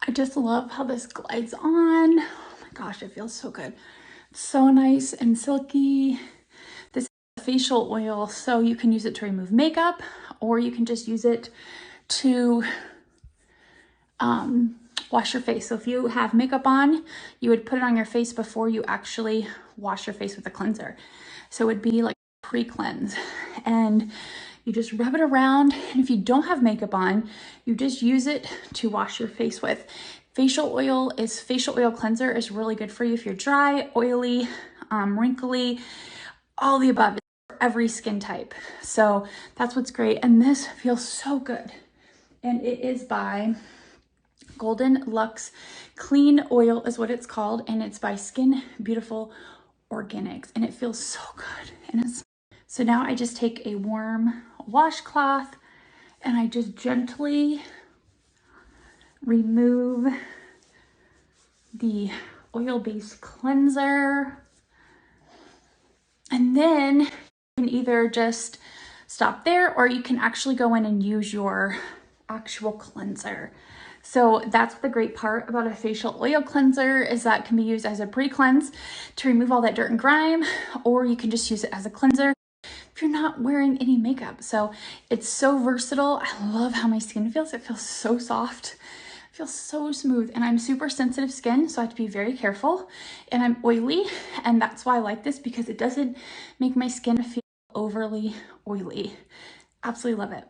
I just love how this glides on. Oh my gosh, it feels so good. So nice and silky. This is a facial oil, so you can use it to remove makeup, or you can just use it to wash your face. So if you have makeup on, you would put it on your face before you actually wash your face with a cleanser. So it would be like pre-cleanse, and you just rub it around. And if you don't have makeup on, you just use it to wash your face with. Facial oil cleanser is really good for you if you're dry, oily, wrinkly, all the above. It's for every skin type. So that's what's great. And this feels so good. And it is by Gold Luxe Clean Oil is what it's called, and it's by Skin Beautiful Organics, and it feels so good. And so now I just take a warm washcloth and I just gently remove the oil-based cleanser, and then you can either just stop there, or you can actually go in and use your actual cleanser. So that's the great part about a facial oil cleanser, is that it can be used as a pre-cleanse to remove all that dirt and grime, or you can just use it as a cleanser if you're not wearing any makeup. So it's so versatile. I love how my skin feels. It feels so soft. It feels so smooth, and I'm super sensitive skin, so I have to be very careful, and I'm oily, and that's why I like this, because it doesn't make my skin feel overly oily. Absolutely love it.